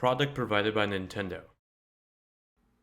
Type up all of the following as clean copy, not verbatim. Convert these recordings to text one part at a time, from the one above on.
product provided by Nintendo.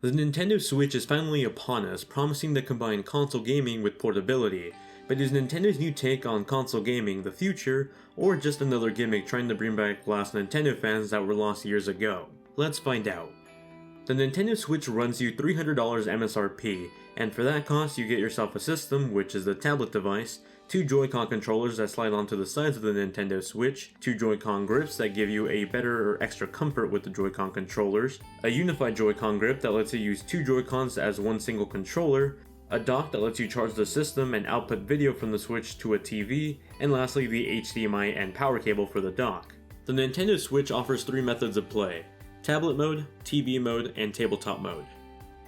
The Nintendo Switch is finally upon us, promising to combine console gaming with portability, but is Nintendo's new take on console gaming the future, or just another gimmick trying to bring back lost Nintendo fans that were lost years ago? Let's find out. The Nintendo Switch runs you $300 MSRP, and for that cost you get yourself a system, which is the tablet device, 2 Joy-Con controllers that slide onto the sides of the Nintendo Switch, 2 Joy-Con grips that give you a better or extra comfort with the Joy-Con controllers, a unified Joy-Con grip that lets you use 2 Joy-Cons as one single controller, a dock that lets you charge the system and output video from the Switch to a TV, and lastly the HDMI and power cable for the dock. The Nintendo Switch offers 3 methods of play: Tablet Mode, TV Mode, and Tabletop Mode.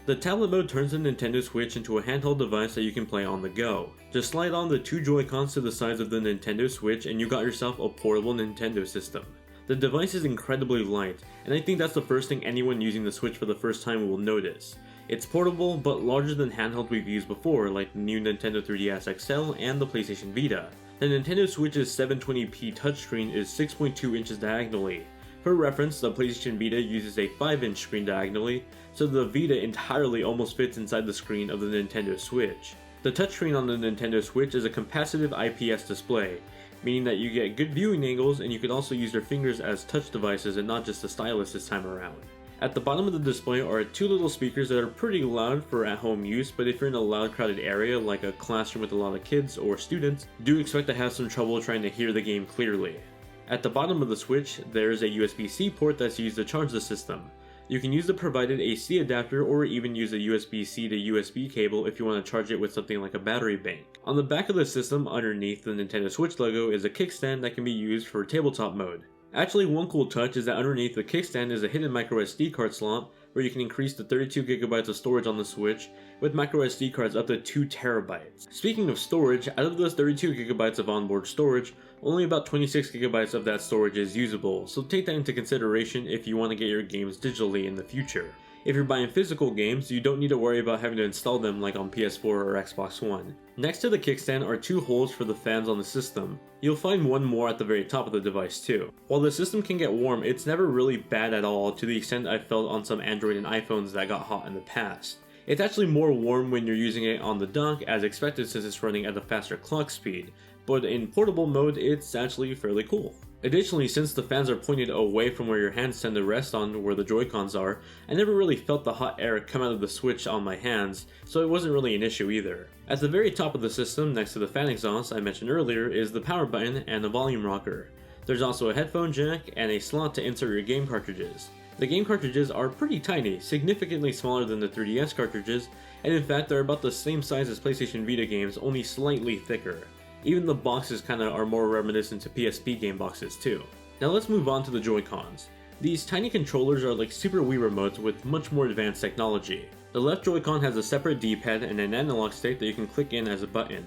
The Tablet Mode turns the Nintendo Switch into a handheld device that you can play on the go. Just slide on the 2 Joy-Cons to the sides of the Nintendo Switch and you got yourself a portable Nintendo system. The device is incredibly light, and I think that's the first thing anyone using the Switch for the first time will notice. It's portable, but larger than handhelds we've used before, like the new Nintendo 3DS XL and the PlayStation Vita. The Nintendo Switch's 720p touchscreen is 6.2 inches diagonally. For reference, the PlayStation Vita uses a 5-inch screen diagonally, so the Vita entirely almost fits inside the screen of the Nintendo Switch. The touchscreen on the Nintendo Switch is a capacitive IPS display, meaning that you get good viewing angles and you can also use your fingers as touch devices and not just a stylus this time around. At the bottom of the display are 2 little speakers that are pretty loud for at-home use, but if you're in a loud crowded area like a classroom with a lot of kids or students, do expect to have some trouble trying to hear the game clearly. At the bottom of the Switch, there is a USB-C port that's used to charge the system. You can use the provided AC adapter or even use a USB-C to USB cable if you want to charge it with something like a battery bank. On the back of the system, underneath the Nintendo Switch logo, is a kickstand that can be used for tabletop mode. Actually, one cool touch is that underneath the kickstand is a hidden microSD card slot where you can increase the 32GB of storage on the Switch with microSD cards up to 2TB. Speaking of storage, out of those 32GB of onboard storage, only about 26GB of that storage is usable, so take that into consideration if you want to get your games digitally in the future. If you're buying physical games, you don't need to worry about having to install them like on PS4 or Xbox One. Next to the kickstand are 2 holes for the fans on the system. You'll find one more at the very top of the device too. While the system can get warm, it's never really bad at all, to the extent I've felt on some Android and iPhones that got hot in the past. It's actually more warm when you're using it on the dock as expected since it's running at a faster clock speed, but in portable mode it's actually fairly cool. Additionally, since the fans are pointed away from where your hands tend to rest on where the Joy-Cons are, I never really felt the hot air come out of the Switch on my hands, so it wasn't really an issue either. At the very top of the system, next to the fan exhaust I mentioned earlier, is the power button and a volume rocker. There's also a headphone jack and a slot to insert your game cartridges. The game cartridges are pretty tiny, significantly smaller than the 3DS cartridges, and in fact they're about the same size as PlayStation Vita games, only slightly thicker. Even the boxes kinda are more reminiscent to PSP game boxes too. Now let's move on to the Joy-Cons. These tiny controllers are like Super Wii remotes with much more advanced technology. The left Joy-Con has a separate D-pad and an analog stick that you can click in as a button.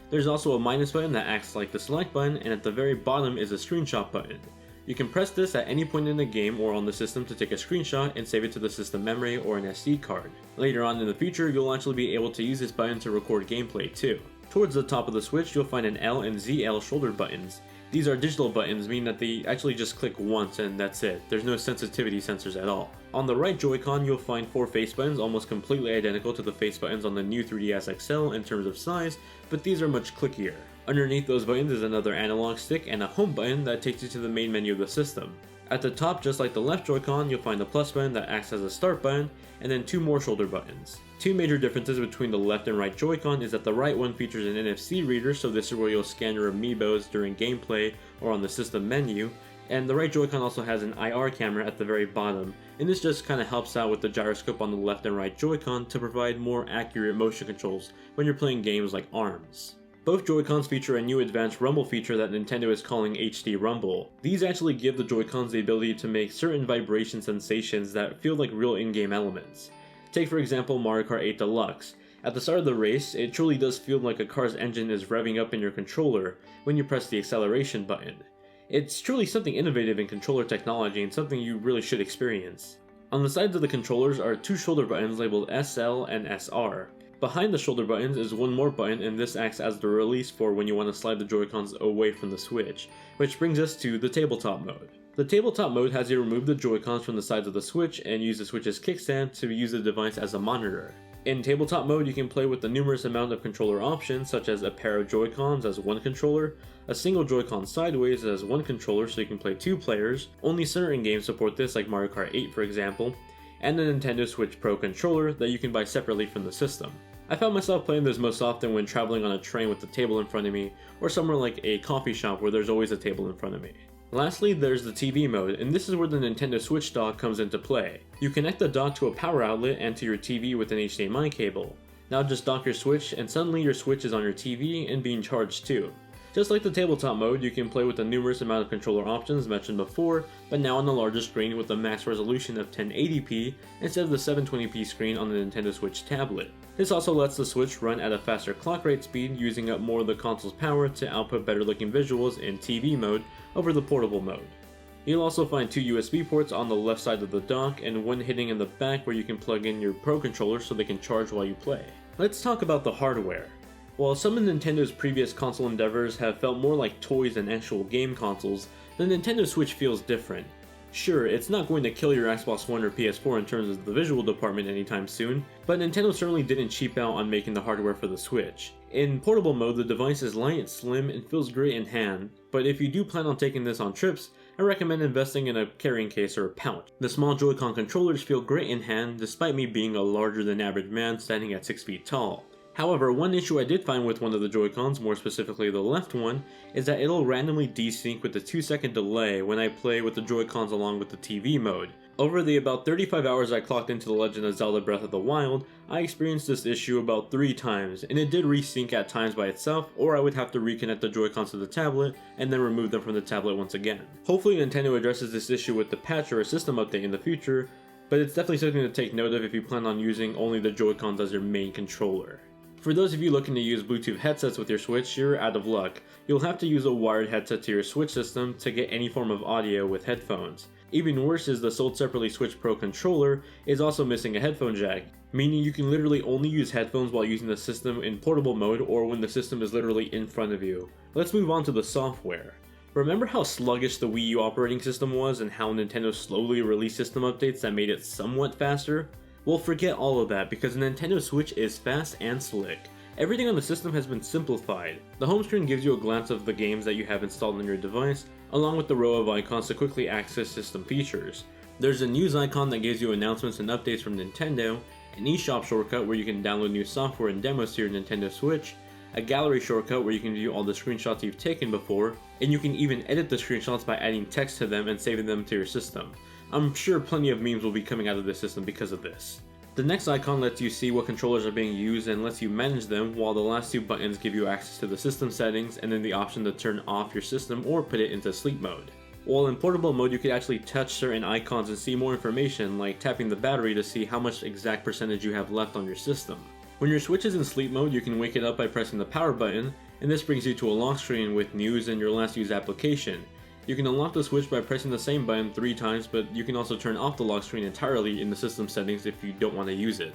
There's also a minus button that acts like the select button, and at the very bottom is a screenshot button. You can press this at any point in the game or on the system to take a screenshot and save it to the system memory or an SD card. Later on in the future, you'll actually be able to use this button to record gameplay too. Towards the top of the Switch, you'll find an L and ZL shoulder buttons. These are digital buttons, meaning that they actually just click once and that's it. There's no sensitivity sensors at all. On the right Joy-Con, you'll find 4 face buttons almost completely identical to the face buttons on the new 3DS XL in terms of size, but these are much clickier. Underneath those buttons is another analog stick and a home button that takes you to the main menu of the system. At the top, just like the left Joy-Con, you'll find the plus button that acts as a start button, and then 2 more shoulder buttons. 2 major differences between the left and right Joy-Con is that the right one features an NFC reader, so this is where you'll scan your amiibos during gameplay or on the system menu, and the right Joy-Con also has an IR camera at the very bottom, and this just kinda helps out with the gyroscope on the left and right Joy-Con to provide more accurate motion controls when you're playing games like ARMS. Both Joy-Cons feature a new advanced rumble feature that Nintendo is calling HD Rumble. These actually give the Joy-Cons the ability to make certain vibration sensations that feel like real in-game elements. Take for example Mario Kart 8 Deluxe. At the start of the race, it truly does feel like a car's engine is revving up in your controller when you press the acceleration button. It's truly something innovative in controller technology and something you really should experience. On the sides of the controllers are 2 shoulder buttons labeled SL and SR. Behind the shoulder buttons is one more button, and this acts as the release for when you want to slide the Joy-Cons away from the Switch, which brings us to the tabletop mode. The tabletop mode has you remove the Joy-Cons from the sides of the Switch and use the Switch's kickstand to use the device as a monitor. In tabletop mode, you can play with the numerous amount of controller options, such as a pair of Joy-Cons as one controller, a single Joy-Con sideways as one controller so you can play 2 players, only certain games support this like Mario Kart 8 for example, and the Nintendo Switch Pro controller that you can buy separately from the system. I found myself playing this most often when traveling on a train with a table in front of me, or somewhere like a coffee shop where there's always a table in front of me. Lastly, there's the TV mode, and this is where the Nintendo Switch dock comes into play. You connect the dock to a power outlet and to your TV with an HDMI cable. Now just dock your Switch, and suddenly your Switch is on your TV and being charged too. Just like the tabletop mode, you can play with the numerous amount of controller options mentioned before, but now on a larger screen with a max resolution of 1080p instead of the 720p screen on the Nintendo Switch tablet. This also lets the Switch run at a faster clock rate speed, using up more of the console's power to output better looking visuals in TV mode over the portable mode. You'll also find 2 USB ports on the left side of the dock and one hidden in the back where you can plug in your Pro controller so they can charge while you play. Let's talk about the hardware. While some of Nintendo's previous console endeavors have felt more like toys than actual game consoles, the Nintendo Switch feels different. Sure, it's not going to kill your Xbox One or PS4 in terms of the visual department anytime soon, but Nintendo certainly didn't cheap out on making the hardware for the Switch. In portable mode, the device is light, slim, and feels great in hand, but if you do plan on taking this on trips, I recommend investing in a carrying case or a pouch. The small Joy-Con controllers feel great in hand despite me being a larger than average man standing at 6 feet tall. However, one issue I did find with one of the Joy-Cons, more specifically the left one, is that it'll randomly desync with a 2-second delay when I play with the Joy-Cons along with the TV mode. Over the about 35 hours I clocked into the Legend of Zelda Breath of the Wild, I experienced this issue about 3 times, and it did resync at times by itself, or I would have to reconnect the Joy-Cons to the tablet and then remove them from the tablet once again. Hopefully Nintendo addresses this issue with the patch or a system update in the future, but it's definitely something to take note of if you plan on using only the Joy-Cons as your main controller. For those of you looking to use Bluetooth headsets with your Switch, you're out of luck. You'll have to use a wired headset to your Switch system to get any form of audio with headphones. Even worse is the sold separately Switch Pro controller is also missing a headphone jack, meaning you can literally only use headphones while using the system in portable mode or when the system is literally in front of you. Let's move on to the software. Remember how sluggish the Wii U operating system was and how Nintendo slowly released system updates that made it somewhat faster? Well, forget all of that because the Nintendo Switch is fast and slick. Everything on the system has been simplified. The home screen gives you a glance of the games that you have installed on your device, along with the row of icons to quickly access system features. There's a news icon that gives you announcements and updates from Nintendo, an eShop shortcut where you can download new software and demos to your Nintendo Switch, a gallery shortcut where you can view all the screenshots you've taken before, and you can even edit the screenshots by adding text to them and saving them to your system. I'm sure plenty of memes will be coming out of this system because of this. The next icon lets you see what controllers are being used and lets you manage them, while the last 2 buttons give you access to the system settings and then the option to turn off your system or put it into sleep mode. While in portable mode you could actually touch certain icons and see more information, like tapping the battery to see how much exact percentage you have left on your system. When your Switch is in sleep mode, you can wake it up by pressing the power button, and this brings you to a lock screen with news and your last used application. You can unlock the Switch by pressing the same button 3 times, but you can also turn off the lock screen entirely in the system settings if you don't want to use it.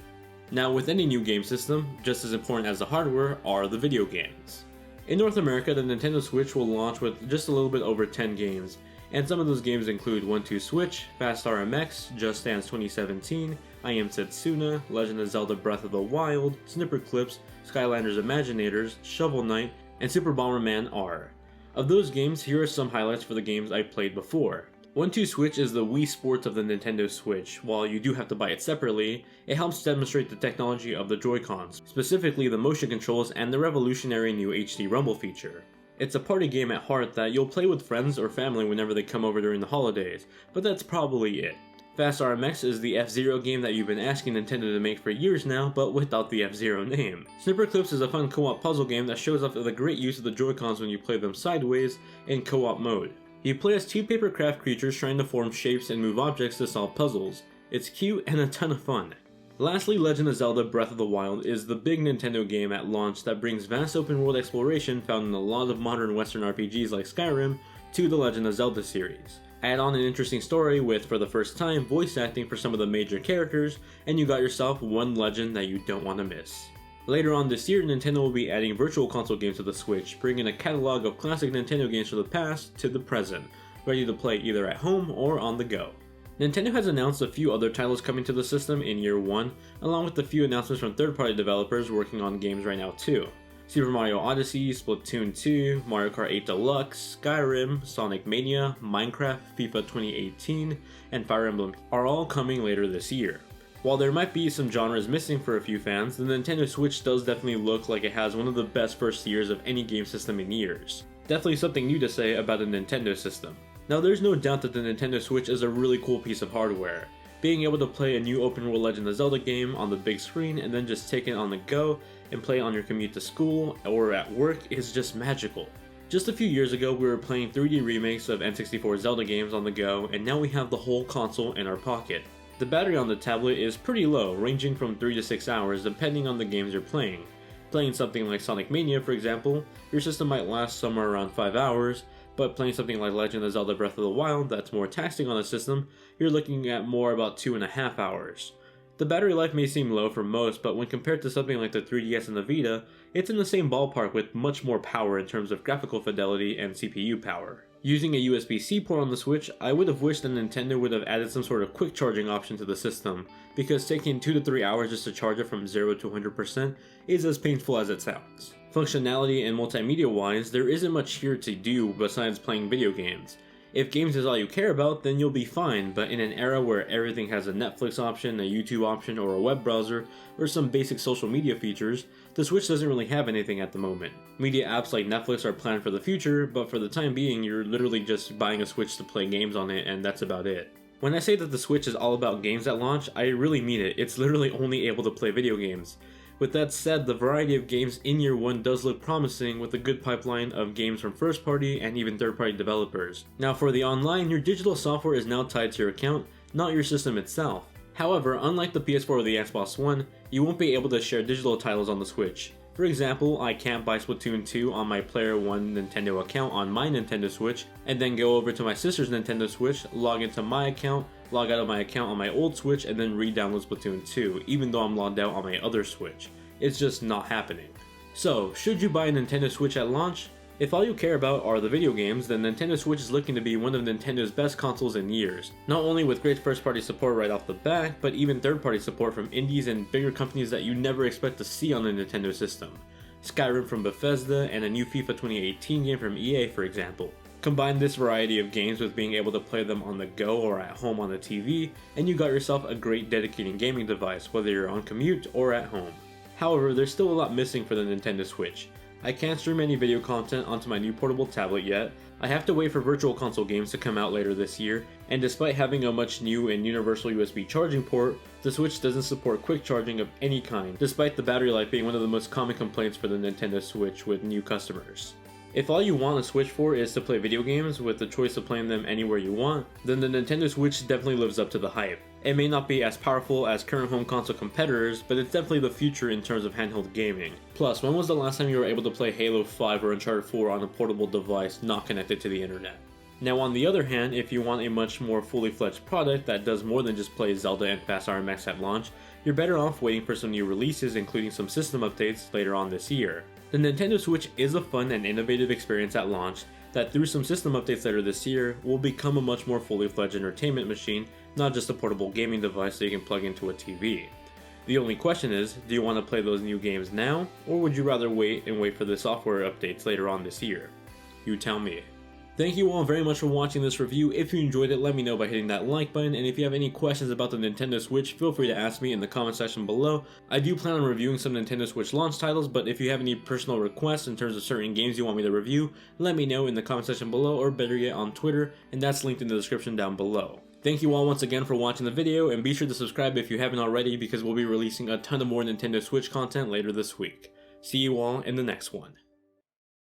Now, with any new game system, just as important as the hardware are the video games. In North America, the Nintendo Switch will launch with just a little bit over 10 games, and some of those games include 1-2 Switch, Fast RMX, Just Dance 2017, I Am Setsuna, Legend of Zelda Breath of the Wild, Snipper Clips, Skylanders Imaginators, Shovel Knight, and Super Bomberman R. Of those games, here are some highlights for the games I played before. 1-2 Switch is the Wii Sports of the Nintendo Switch. While you do have to buy it separately, it helps demonstrate the technology of the Joy-Cons, specifically the motion controls and the revolutionary new HD Rumble feature. It's a party game at heart that you'll play with friends or family whenever they come over during the holidays, but that's probably it. Fast RMX is the F-Zero game that you've been asking Nintendo to make for years now, but without the F-Zero name. Snipper Clips is a fun co-op puzzle game that shows off the great use of the Joy-Cons when you play them sideways in co-op mode. You play as 2 paper craft creatures trying to form shapes and move objects to solve puzzles. It's cute and a ton of fun. Lastly, Legend of Zelda Breath of the Wild is the big Nintendo game at launch that brings vast open world exploration found in a lot of modern Western RPGs like Skyrim to the Legend of Zelda series. Add on an interesting story with, for the first time, voice acting for some of the major characters, and you got yourself one legend that you don't want to miss. Later on this year, Nintendo will be adding virtual console games to the Switch, bringing a catalog of classic Nintendo games from the past to the present, ready to play either at home or on the go. Nintendo has announced a few other titles coming to the system in year 1, along with a few announcements from third-party developers working on games right now too. Super Mario Odyssey, Splatoon 2, Mario Kart 8 Deluxe, Skyrim, Sonic Mania, Minecraft, FIFA 2018, and Fire Emblem are all coming later this year. While there might be some genres missing for a few fans, the Nintendo Switch does definitely look like it has one of the best first years of any game system in years. Definitely something new to say about a Nintendo system. Now there's no doubt that the Nintendo Switch is a really cool piece of hardware. Being able to play a new open world Legend of Zelda game on the big screen and then just take it on the go and play it on your commute to school or at work is just magical. Just a few years ago we were playing 3D remakes of N64 Zelda games on the go, and now we have the whole console in our pocket. The battery on the tablet is pretty low, ranging from 3 to 6 hours depending on the games you're playing. Playing something like Sonic Mania for example, your system might last somewhere around 5 hours, but playing something like Legend of Zelda Breath of the Wild that's more taxing on the system, you're looking at more about 2.5 hours. The battery life may seem low for most, but when compared to something like the 3DS and the Vita, it's in the same ballpark with much more power in terms of graphical fidelity and CPU power. Using a USB-C port on the Switch, I would have wished that Nintendo would have added some sort of quick charging option to the system, because taking 2 to 3 hours just to charge it from 0 to 100% is as painful as it sounds. Functionality and multimedia wise, there isn't much here to do besides playing video games. If games is all you care about, then you'll be fine, but in an era where everything has a Netflix option, a YouTube option, or a web browser, or some basic social media features, the Switch doesn't really have anything at the moment. Media apps like Netflix are planned for the future, but for the time being, you're literally just buying a Switch to play games on it, and that's about it. When I say that the Switch is all about games at launch, I really mean it. It's literally only able to play video games. With that said, the variety of games in year 1 does look promising, with a good pipeline of games from first party and even third party developers. Now for the online, your digital software is now tied to your account, not your system itself. However, unlike the PS4 or the Xbox One, you won't be able to share digital titles on the Switch. For example, I can't buy Splatoon 2 on my Player One Nintendo account on my Nintendo Switch, and then go over to my sister's Nintendo Switch, log into my account, log out of my account on my old Switch, and then re-download Splatoon 2, even though I'm logged out on my other Switch. It's just not happening. So, should you buy a Nintendo Switch at launch? If all you care about are the video games, then Nintendo Switch is looking to be one of Nintendo's best consoles in years. Not only with great first-party support right off the bat, but even third-party support from indies and bigger companies that you never expect to see on the Nintendo system. Skyrim from Bethesda and a new FIFA 2018 game from EA, for example. Combine this variety of games with being able to play them on the go or at home on the TV, and you got yourself a great dedicated gaming device, whether you're on commute or at home. However, there's still a lot missing for the Nintendo Switch. I can't stream any video content onto my new portable tablet yet, I have to wait for Virtual Console games to come out later this year, and despite having a much new and universal USB charging port, the Switch doesn't support quick charging of any kind, despite the battery life being one of the most common complaints for the Nintendo Switch with new customers. If all you want a Switch for is to play video games with the choice of playing them anywhere you want, then the Nintendo Switch definitely lives up to the hype. It may not be as powerful as current home console competitors, but it's definitely the future in terms of handheld gaming. Plus, when was the last time you were able to play Halo 5 or Uncharted 4 on a portable device not connected to the internet? Now on the other hand, if you want a much more fully fledged product that does more than just play Zelda and Fast RMX at launch, you're better off waiting for some new releases including some system updates later on this year. The Nintendo Switch is a fun and innovative experience at launch that through some system updates later this year will become a much more fully fledged entertainment machine, not just a portable gaming device that you can plug into a TV. The only question is, do you want to play those new games now, or would you rather wait for the software updates later on this year? You tell me. Thank you all very much for watching this review. If you enjoyed it, let me know by hitting that like button, and if you have any questions about the Nintendo Switch, feel free to ask me in the comment section below. I do plan on reviewing some Nintendo Switch launch titles, but if you have any personal requests in terms of certain games you want me to review, let me know in the comment section below, or better yet on Twitter, and that's linked in the description down below. Thank you all once again for watching the video, and be sure to subscribe if you haven't already because we'll be releasing a ton of more Nintendo Switch content later this week. See you all in the next one.